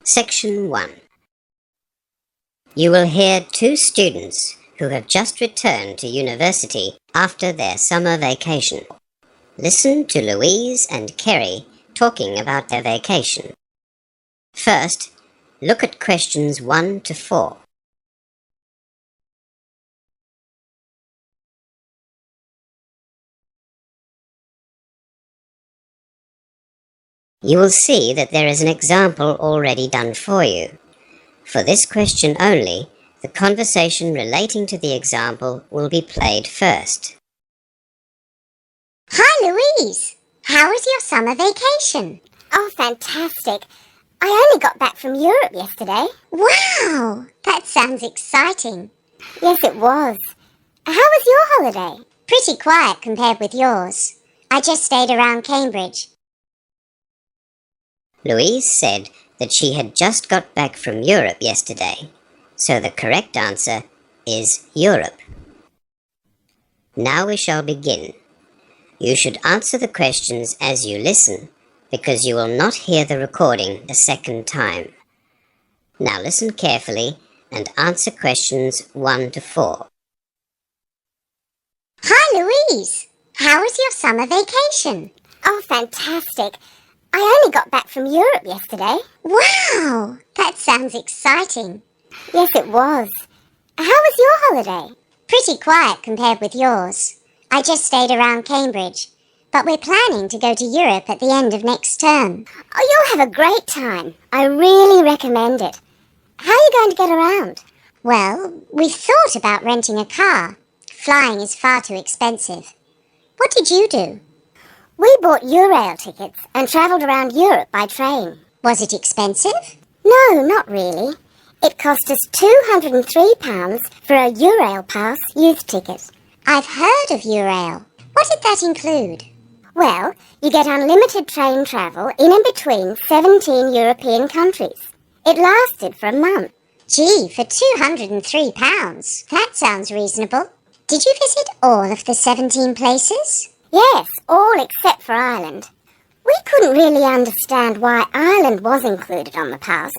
Section 1. You will hear two students who have just returned to university after their summer vacation. Listen to Louise and Kerry talking about their vacation. First, look at questions 1 to 4. You will see that there is an example already done for you. For this question only, the conversation relating to the example will be played first. Hi, Louise. How was your summer vacation? Oh, fantastic. I only got back from Europe yesterday. Wow, that sounds exciting. Yes, it was. How was your holiday? Pretty quiet compared with yours. I just stayed around Cambridge. Louise said that she had just got back from Europe yesterday, so the correct answer is Europe. Now we shall begin. You should answer the questions as you listen, because you will not hear the recording a second time. Now listen carefully and answer questions 1 to 4. Hi, Louise. How was your summer vacation? Oh, fantastic. I only got back from Europe yesterday. Wow, that sounds exciting. Yes, it was. How was your holiday? Pretty quiet compared with yours. I just stayed around Cambridge, but we're planning to go to Europe at the end of next term. Oh, you'll have a great time. I really recommend it. How are you going to get around? Well, we've thought about renting a car. Flying is far too expensive. What did you do? We bought Eurail tickets and travelled around Europe by train. Was it expensive? No, not really. It cost us £203 for a Eurail Pass youth ticket. I've heard of Eurail. What did that include? Well, you get unlimited train travel in and between 17 European countries. It lasted for a month. Gee, for £203. That sounds reasonable. Did you visit all of the 17 places? Yes, all except for Ireland. We couldn't really understand why Ireland was included on the pass,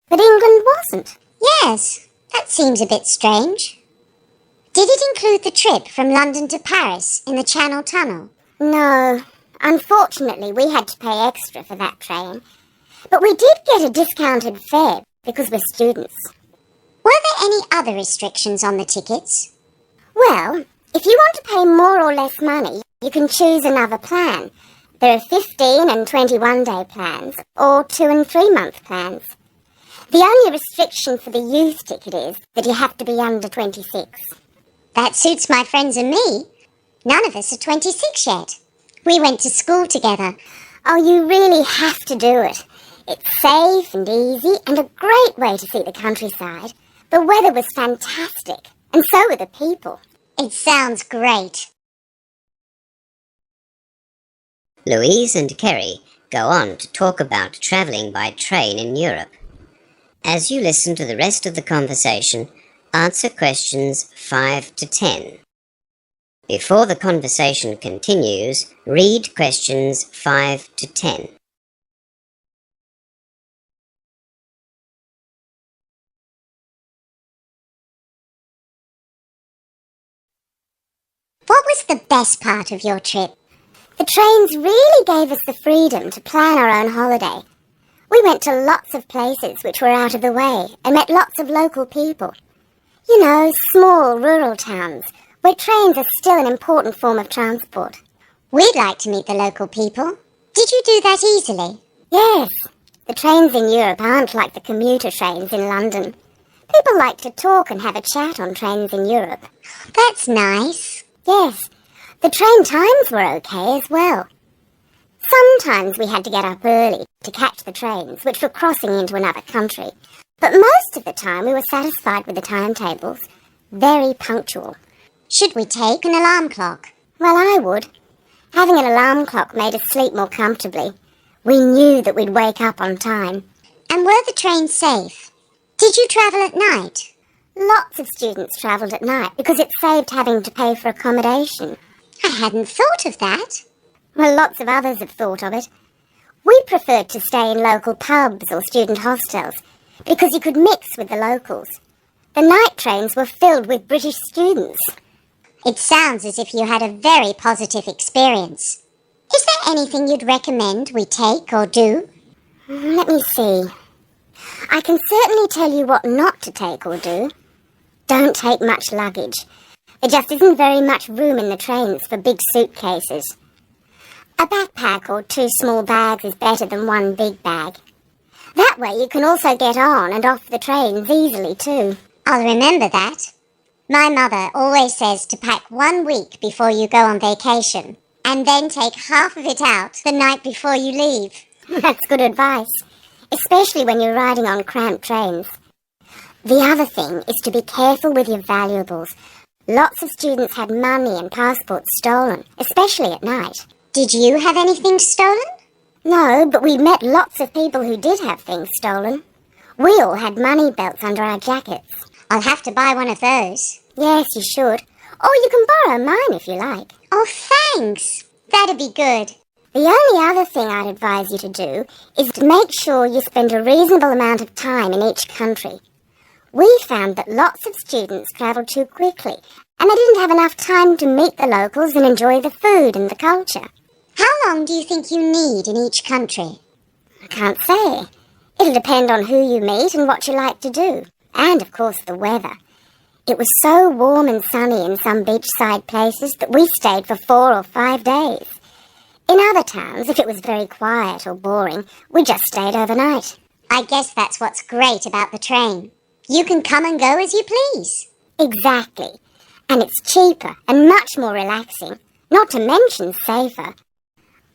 but England wasn't. Yes, that seems a bit strange. Did it include the trip from London to Paris in the Channel Tunnel? No, unfortunately we had to pay extra for that train. But we did get a discounted fare because we're students. Were there any other restrictions on the tickets? Well, if you want to pay more or less money, you can choose another plan. There are 15 and 21-day plans, or 2 and 3 month plans. The only restriction for the youth ticket is that you have to be under 26. That suits my friends and me. None of us are 26 yet. We went to school together. Oh, you really have to do it. It's safe and easy and a great way to see the countryside. The weather was fantastic, and so were the people. It sounds great. Louise and Kerry go on to talk about travelling by train in Europe. As you listen to the rest of the conversation, answer questions 5 to 10. Before the conversation continues, read questions 5 to 10. What was the best part of your trip? The trains really gave us the freedom to plan our own holiday. We went to lots of places which were out of the way and met lots of local people. You know, small rural towns where trains are still an important form of transport. We'd like to meet the local people. Did you do that easily? Yes, the trains in Europe aren't like the commuter trains in London. People like to talk and have a chat on trains in Europe. That's nice. Yes, the train times were okay as well. Sometimes we had to get up early to catch the trains, which were crossing into another country. But most of the time we were satisfied with the timetables. Very punctual. Should we take an alarm clock? Well, I would. Having an alarm clock made us sleep more comfortably. We knew that we'd wake up on time. And were the trains safe? Did you travel at night? Lots of students travelled at night because it saved having to pay for accommodation. I hadn't thought of that. Well, lots of others have thought of it. We preferred to stay in local pubs or student hostels because you could mix with the locals. The night trains were filled with British students. It sounds as if you had a very positive experience. Is there anything you'd recommend we take or do? Let me see. I can certainly tell you what not to take or do. Don't take much luggage. There just isn't very much room in the trains for big suitcases. A backpack or 2 small bags is better than 1 big bag. That way you can also get on and off the trains easily too. I'll remember that. My mother always says to pack 1 week before you go on vacation, and then take half of it out the night before you leave. That's good advice, especially when you're riding on cramped trains. The other thing is to be careful with your valuables. Lots of students had money and passports stolen, especially at night. Did you have anything stolen? No, but we met lots of people who did have things stolen. We all had money belts under our jackets. I'll have to buy one of those. Yes, you should. Or you can borrow mine if you like. Oh, thanks. That'd be good. The only other thing I'd advise you to do is to make sure you spend a reasonable amount of time in each country. We found that lots of students travelled too quickly, and they didn't have enough time to meet the locals and enjoy the food and the culture. How long do you think you need in each country? I can't say. It'll depend on who you meet and what you like to do. And, of course, the weather. It was so warm and sunny in some beachside places that we stayed for 4 or 5 days. In other towns, if it was very quiet or boring, we just stayed overnight. I guess that's what's great about the train. You can come and go as you please. Exactly. And it's cheaper and much more relaxing, not to mention safer.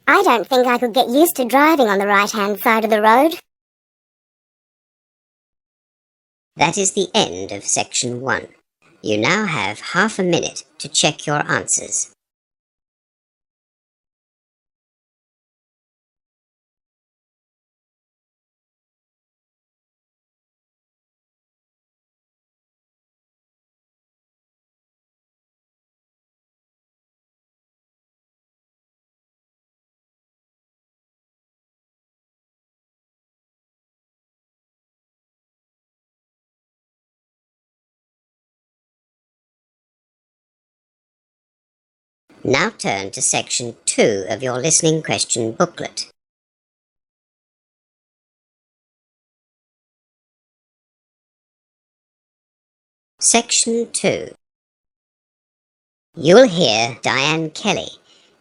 I don't think I could get used to driving on the right-hand side of the road. That is the end of section 1. You now have half a minute to check your answers. Now turn to section 2 of your listening question booklet. Section 2. You'll hear Diane Kelly,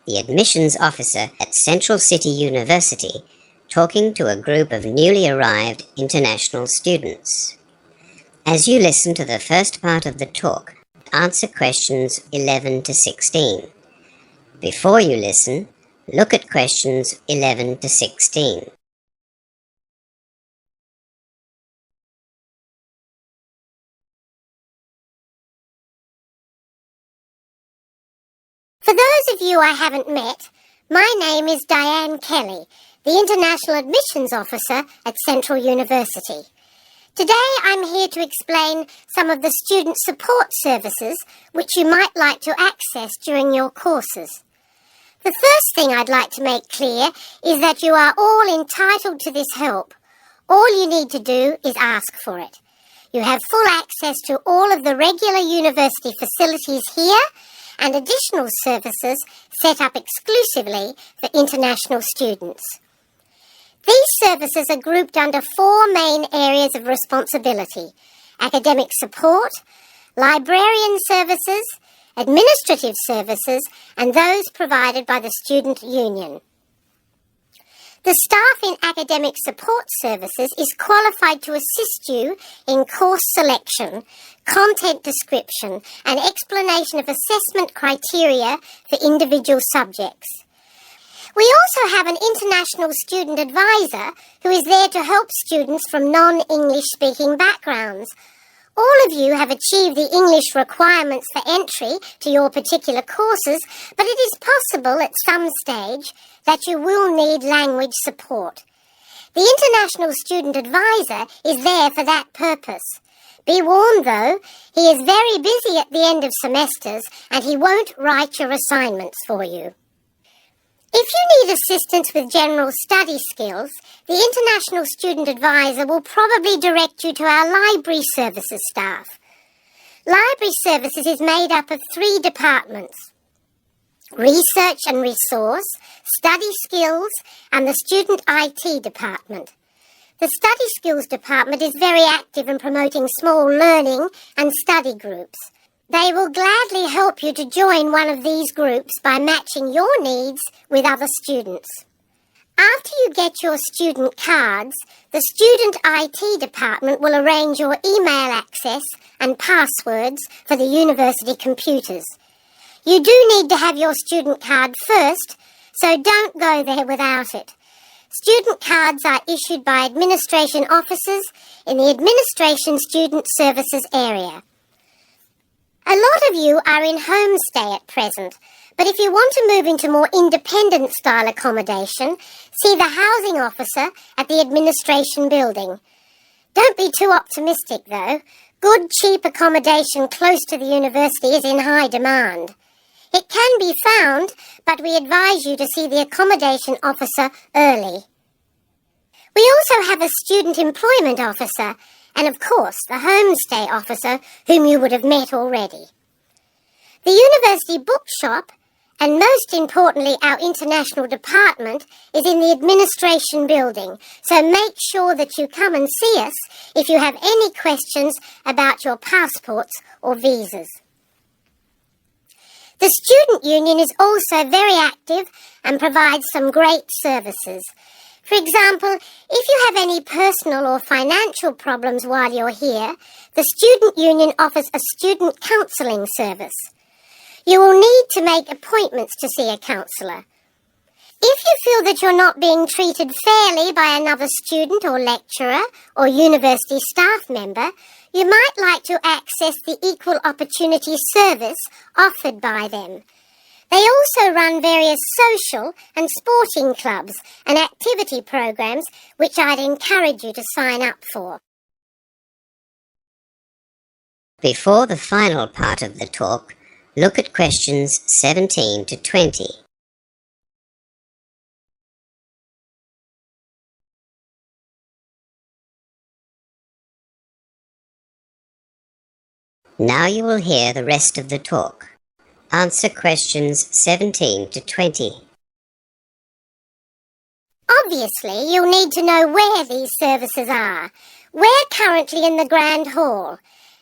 the admissions officer at Central City University, talking to a group of newly arrived international students. As you listen to the first part of the talk, answer questions 11 to 16. Before you listen, look at questions 11 to 16. For those of you I haven't met, my name is Diane Kelly, the International Admissions Officer at Central University. Today I'm here to explain some of the student support services which you might like to access during your courses. The first thing I'd like to make clear is that you are all entitled to this help. All you need to do is ask for it. You have full access to all of the regular university facilities here and additional services set up exclusively for international students. These services are grouped under 4 main areas of responsibility: academic support, librarian services, administrative services, and those provided by the Student Union. The staff in academic support services is qualified to assist you in course selection, content description, and explanation of assessment criteria for individual subjects. We also have an international student advisor who is there to help students from non-English speaking backgrounds. All of you have achieved the English requirements for entry to your particular courses, but it is possible at some stage that you will need language support. The International Student Advisor is there for that purpose. Be warned though, he is very busy at the end of semesters and he won't write your assignments for you. If you need assistance with general study skills, the International Student Advisor will probably direct you to our Library Services staff. Library Services is made up of 3 departments: Research and Resource, Study Skills, and the Student IT Department. The Study Skills Department is very active in promoting small learning and study groups. They will gladly help you to join one of these groups by matching your needs with other students. After you get your student cards, the Student IT Department will arrange your email access and passwords for the university computers. You do need to have your student card first, so don't go there without it. Student cards are issued by administration officers in the Administration Student Services area. A lot of you are in homestay at present, but if you want to move into more independent style accommodation, see the housing officer at the administration building. Don't be too optimistic though. Good cheap accommodation close to the university is in high demand. It can be found, but we advise you to see the accommodation officer early. We also have a student employment officer, and of course the homestay officer whom you would have met already. The university bookshop, and most importantly our international department, is in the administration building, so make sure that you come and see us if you have any questions about your passports or visas. The student union is also very active and provides some great services. For example, if you have any personal or financial problems while you're here, the student union offers a student counselling service. You will need to make appointments to see a counsellor. If you feel that you're not being treated fairly by another student or lecturer or university staff member, you might like to access the Equal Opportunity Service offered by them. They also run various social and sporting clubs and activity programs which I'd encourage you to sign up for. Before the final part of the talk, look at questions 17 to 20. Now you will hear the rest of the talk. Answer questions 17 to 20. Obviously, you'll need to know where these services are. We're currently in the Grand Hall.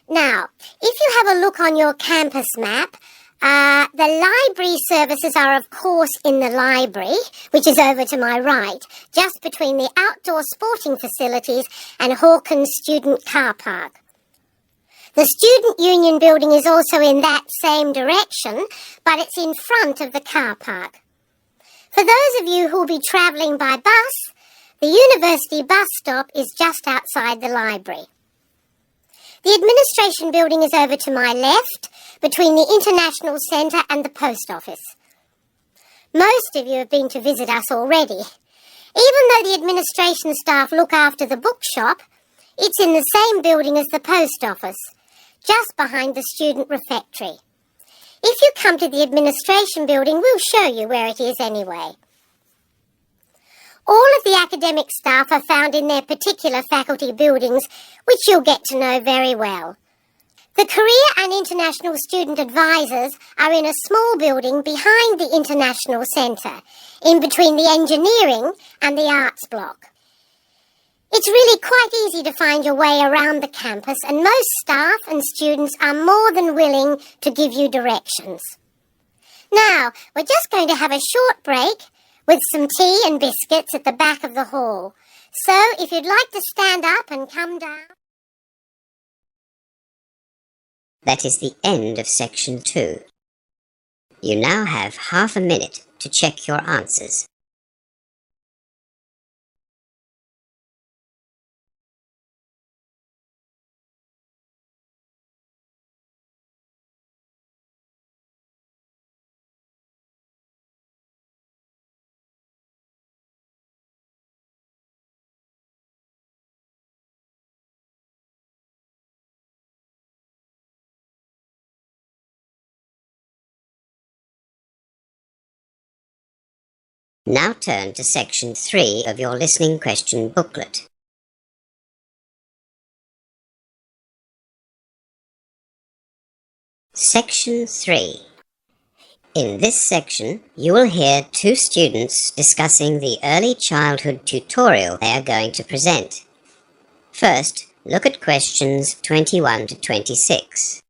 Now, if you have a look on your campus map, the library services are of course in the library, which is over to my right, just between the outdoor sporting facilities and Hawkins Student Car Park. The Student Union building is also in that same direction, but it's in front of the car park. For those of you who will be travelling by bus, the university bus stop is just outside the library. The administration building is over to my left, between the International Centre and the post office. Most of you have been to visit us already. Even though the administration staff look after the bookshop, it's in the same building as the post office, just behind the student refectory. If you come to the administration building, we'll show you where it is anyway. All of the academic staff are found in their particular faculty buildings, which you'll get to know very well. The Career and International Student Advisors are in a small building behind the International Centre, in between the engineering and the arts block. It's really quite easy to find your way around the campus, and most staff and students are more than willing to give you directions. Now, we're just going to have a short break with some tea and biscuits at the back of the hall. So, if you'd like to stand up and come down... That is the end of section 2. You now have half a minute to check your answers. Now turn to section 3 of your listening question booklet. Section 3. In this section, you will hear two students discussing the early childhood tutorial they are going to present. First, look at questions 21 to 26.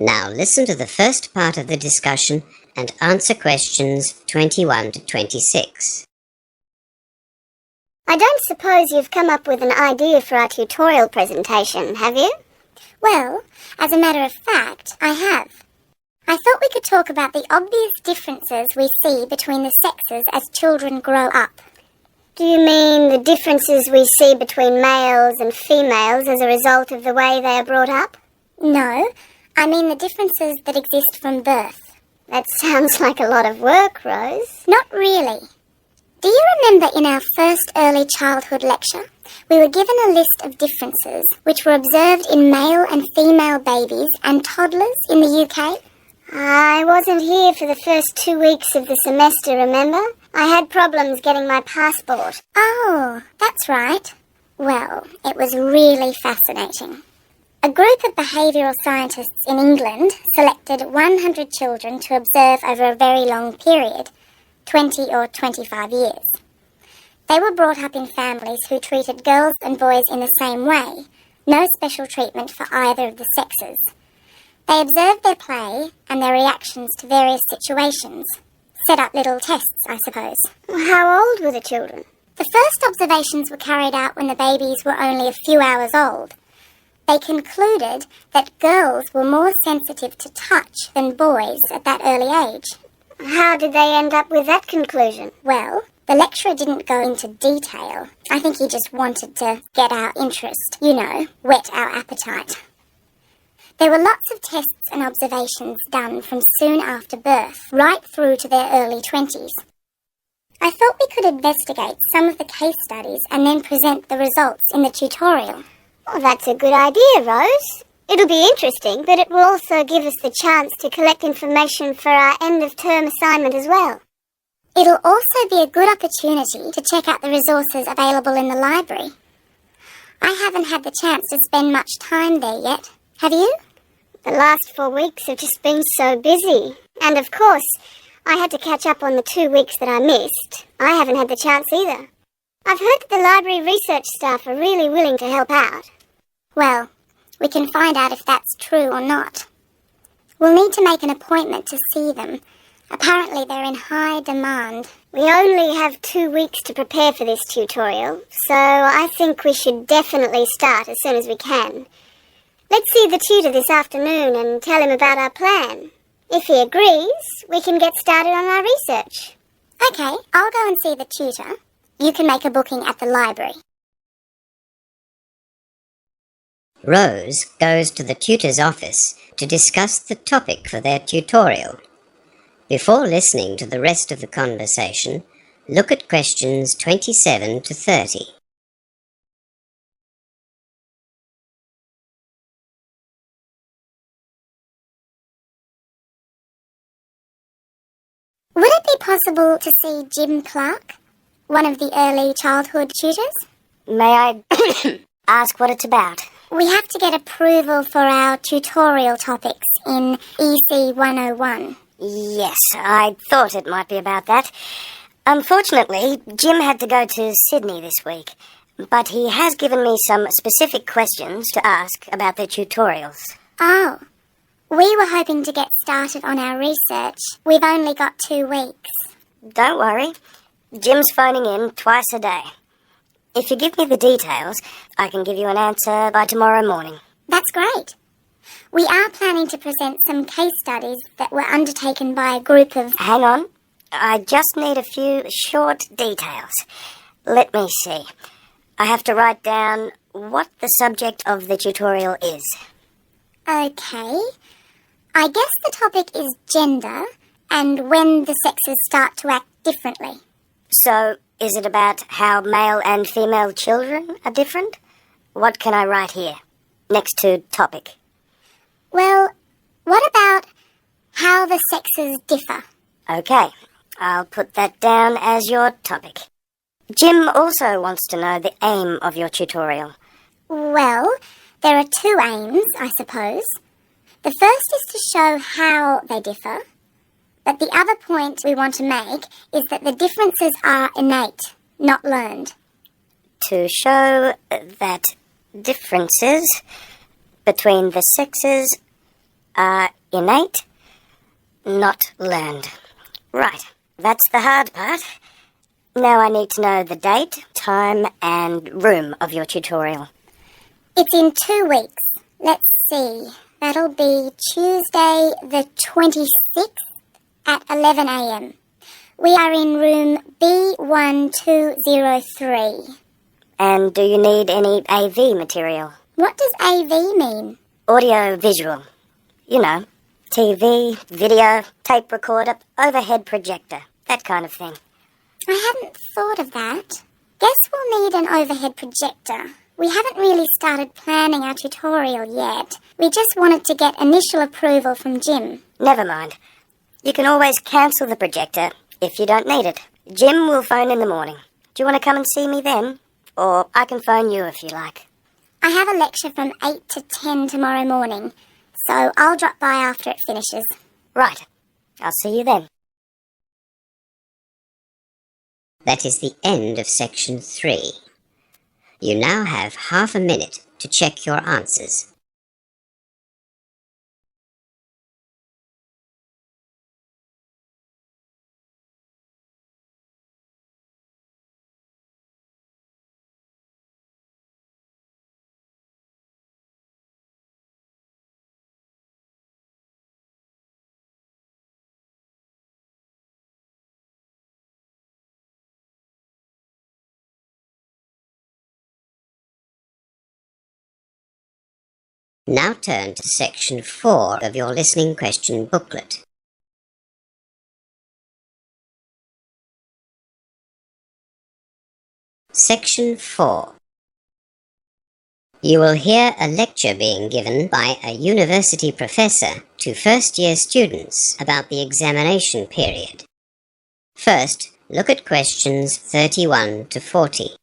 Now listen to the first part of the discussion and answer questions 21 to 26. I don't suppose you've come up with an idea for our tutorial presentation, have you? Well, as a matter of fact, I have. I thought we could talk about the obvious differences we see between the sexes as children grow up. Do you mean the differences we see between males and females as a result of the way they are brought up? No, I mean the differences that exist from birth. That sounds like a lot of work, Rose. Not really. Do you remember in our first early childhood lecture, we were given a list of differences which were observed in male and female babies and toddlers in the UK? I wasn't here for the first 2 weeks of the semester, remember? I had problems getting my passport. Oh, that's right. Well, it was really fascinating. A group of behavioural scientists in England selected 100 children to observe over a very long period, 20 or 25 years. They were brought up in families who treated girls and boys in the same way, no special treatment for either of the sexes. They observed their play and their reactions to various situations. Set up little tests, I suppose. How old were the children? The first observations were carried out when the babies were only a few hours old. They concluded that girls were more sensitive to touch than boys at that early age. How did they end up with that conclusion? Well, the lecturer didn't go into detail. I think he just wanted to get our interest, whet our appetite. There were lots of tests and observations done from soon after birth, right through to their early 20s. I thought we could investigate some of the case studies and then present the results in the tutorial. Well, that's a good idea, Rose. It'll be interesting, but it will also give us the chance to collect information for our end-of-term assignment as well. It'll also be a good opportunity to check out the resources available in the library. I haven't had the chance to spend much time there yet. Have you? The last 4 weeks have just been so busy. And of course, I had to catch up on the 2 weeks that I missed. I haven't had the chance either. I've heard that the library research staff are really willing to help out. Well, we can find out if that's true or not. We'll need to make an appointment to see them. Apparently they're in high demand. We only have 2 weeks to prepare for this tutorial, so I think we should definitely start as soon as we can. Let's see the tutor this afternoon and tell him about our plan. If he agrees, we can get started on our research. Okay, I'll go and see the tutor. You can make a booking at the library. Rose goes to the tutor's office to discuss the topic for their tutorial. Before listening to the rest of the conversation, look at questions 27 to 30. Would it be possible to see Jim Clark, one of the early childhood tutors? May I ask what it's about? We have to get approval for our tutorial topics in EC 101. Yes, I thought it might be about that. Unfortunately, Jim had to go to Sydney this week, but he has given me some specific questions to ask about the tutorials. Oh, we were hoping to get started on our research. We've only got 2 weeks. Don't worry, Jim's phoning in twice a day. If you give me the details, I can give you an answer by tomorrow morning. That's great. We are planning to present some case studies that were undertaken by a group of... Hang on, I just need a few short details. Let me see. I have to write down what the subject of the tutorial is. Okay. I guess the topic is gender and when the sexes start to act differently. So, is it about how male and female children are different? What can I write here, next to topic? Well, what about how the sexes differ? Okay, I'll put that down as your topic. Jim also wants to know the aim of your tutorial. Well, there are two aims, I suppose. The first is to show how they differ, but the other point we want to make is that the differences are innate, not learned. To show that differences between the sexes are innate, not learned. Right, that's the hard part. Now I need to know the date, time and room of your tutorial. It's in 2 weeks. Let's see. That'll be Tuesday the 26th at 11 a.m. We are in room B1203. And do you need any AV material? What does AV mean? Audio visual. You know, TV, video, tape recorder, overhead projector, that kind of thing. I hadn't thought of that. Guess we'll need an overhead projector. We haven't really started planning our tutorial yet. We just wanted to get initial approval from Jim. Never mind. You can always cancel the projector if you don't need it. Jim will phone in the morning. Do you want to come and see me then? Or I can phone you if you like. I have a lecture from 8 to 10 tomorrow morning, so I'll drop by after it finishes. Right. I'll see you then. That is the end of section 3. You now have half a minute to check your answers. Now turn to section 4 of your listening question booklet. Section 4. You will hear a lecture being given by a university professor to first-year students about the examination period. First, look at questions 31 to 40.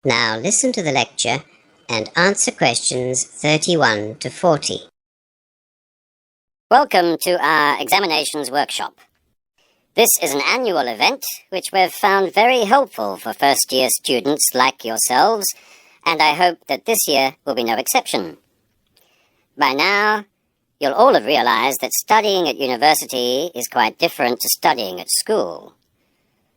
Now listen to the lecture and answer questions 31 to 40. Welcome to our examinations workshop. This is an annual event which we've found very helpful for first-year students like yourselves, and I hope that this year will be no exception. By now, you'll all have realized that studying at university is quite different to studying at school.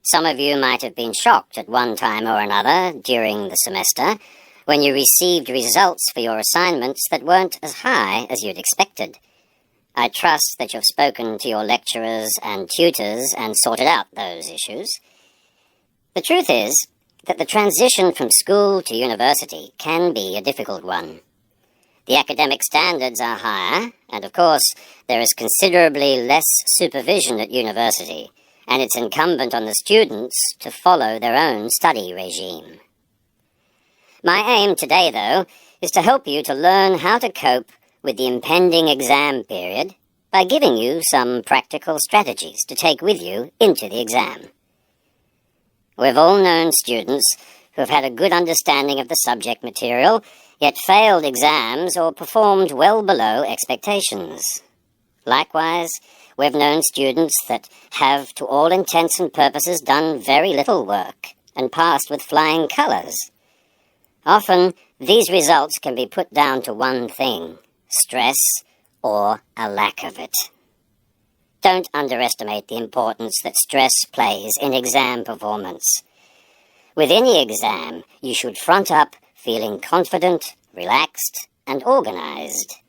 Some of you might have been shocked at one time or another during the semester when you received results for your assignments that weren't as high as you'd expected. I trust that you've spoken to your lecturers and tutors and sorted out those issues. The truth is that the transition from school to university can be a difficult one. The academic standards are higher, and of course there is considerably less supervision at university, and it's incumbent on the students to follow their own study regime. My aim today, though, is to help you to learn how to cope with the impending exam period by giving you some practical strategies to take with you into the exam. We've all known students who have had a good understanding of the subject material, yet failed exams or performed well below expectations. Likewise, we've known students that have, to all intents and purposes, done very little work and passed with flying colours. Often, these results can be put down to one thing: stress or a lack of it. Don't underestimate the importance that stress plays in exam performance. With any exam, you should front up feeling confident, relaxed, and organised.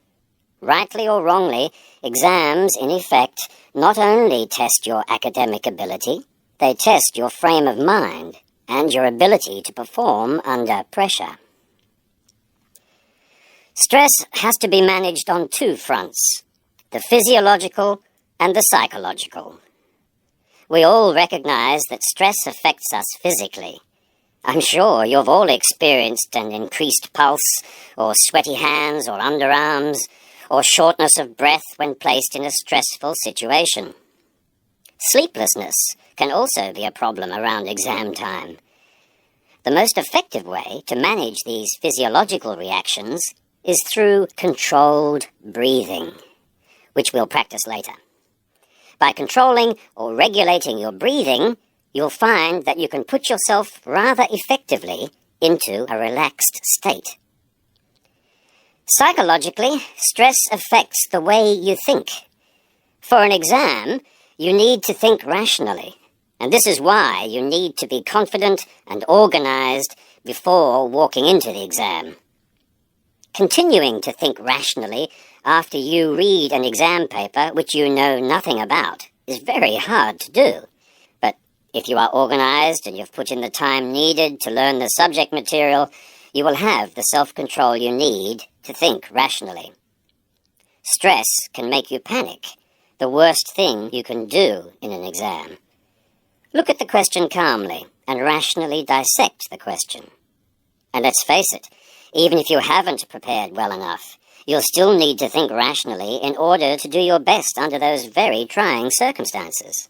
Rightly or wrongly, exams, in effect, not only test your academic ability, they test your frame of mind and your ability to perform under pressure. Stress has to be managed on two fronts: the physiological and the psychological. We all recognize that stress affects us physically. I'm sure you've all experienced an increased pulse, or sweaty hands or underarms, or shortness of breath when placed in a stressful situation. Sleeplessness can also be a problem around exam time. The most effective way to manage these physiological reactions is through controlled breathing, which we'll practice later. By controlling or regulating your breathing, you'll find that you can put yourself rather effectively into a relaxed state. Psychologically, stress affects the way you think. For an exam, you need to think rationally, and this is why you need to be confident and organized before walking into the exam. Continuing to think rationally after you read an exam paper which you know nothing about is very hard to do. But if you are organized and you've put in the time needed to learn the subject material, you will have the self-control you need to think rationally. Stress can make you panic, the worst thing you can do in an exam. Look at the question calmly and rationally dissect the question. And let's face it, even if you haven't prepared well enough, you'll still need to think rationally in order to do your best under those very trying circumstances.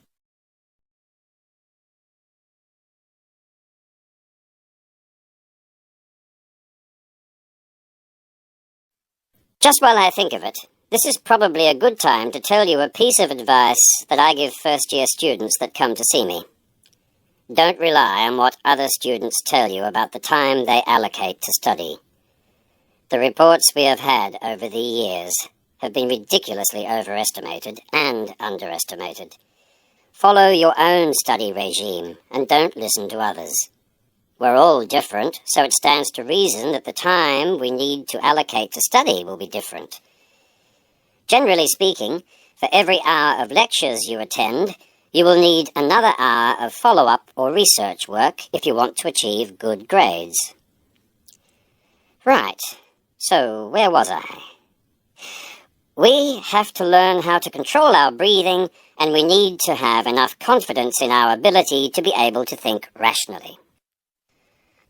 Just while I think of it, this is probably a good time to tell you a piece of advice that I give first-year students that come to see me. Don't rely on what other students tell you about the time they allocate to study. The reports we have had over the years have been ridiculously overestimated and underestimated. Follow your own study regime and don't listen to others. We're all different, so it stands to reason that the time we need to allocate to study will be different. Generally speaking, for every hour of lectures you attend, you will need another hour of follow-up or research work if you want to achieve good grades. Right, so where was I? We have to learn how to control our breathing, and we need to have enough confidence in our ability to be able to think rationally.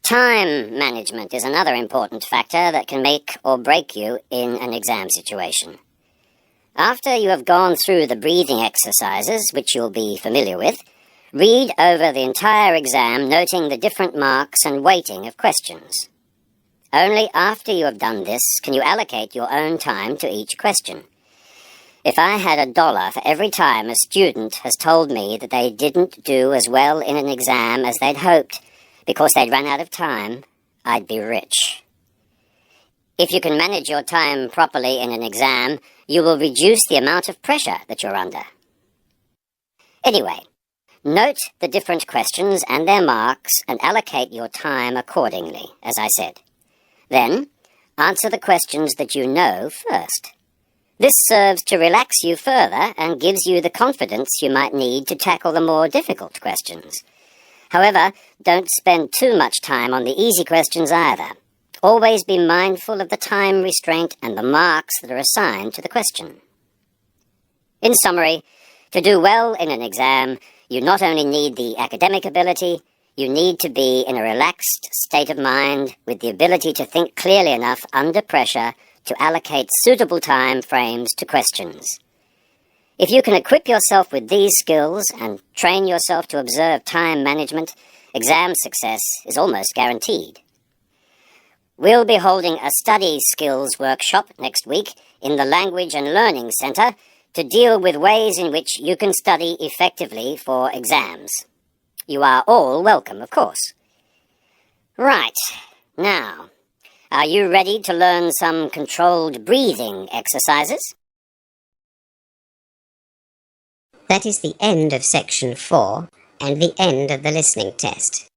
Time management is another important factor that can make or break you in an exam situation. After you have gone through the breathing exercises, which you'll be familiar with, read over the entire exam, noting the different marks and weighting of questions. Only after you have done this can you allocate your own time to each question. If I had $1 for every time a student has told me that they didn't do as well in an exam as they'd hoped because they'd run out of time, I'd be rich. If you can manage your time properly in an exam, you will reduce the amount of pressure that you're under. Anyway, note the different questions and their marks and allocate your time accordingly, as I said. Then, answer the questions that you know first. This serves to relax you further and gives you the confidence you might need to tackle the more difficult questions. However, don't spend too much time on the easy questions either. Always be mindful of the time restraint and the marks that are assigned to the question. In summary, to do well in an exam, you not only need the academic ability, you need to be in a relaxed state of mind with the ability to think clearly enough under pressure to allocate suitable time frames to questions. If you can equip yourself with these skills and train yourself to observe time management, exam success is almost guaranteed. We'll be holding a study skills workshop next week in the Language and Learning Centre to deal with ways in which you can study effectively for exams. You are all welcome, of course. Right, now, are you ready to learn some controlled breathing exercises? That is the end of section 4 and the end of the listening test.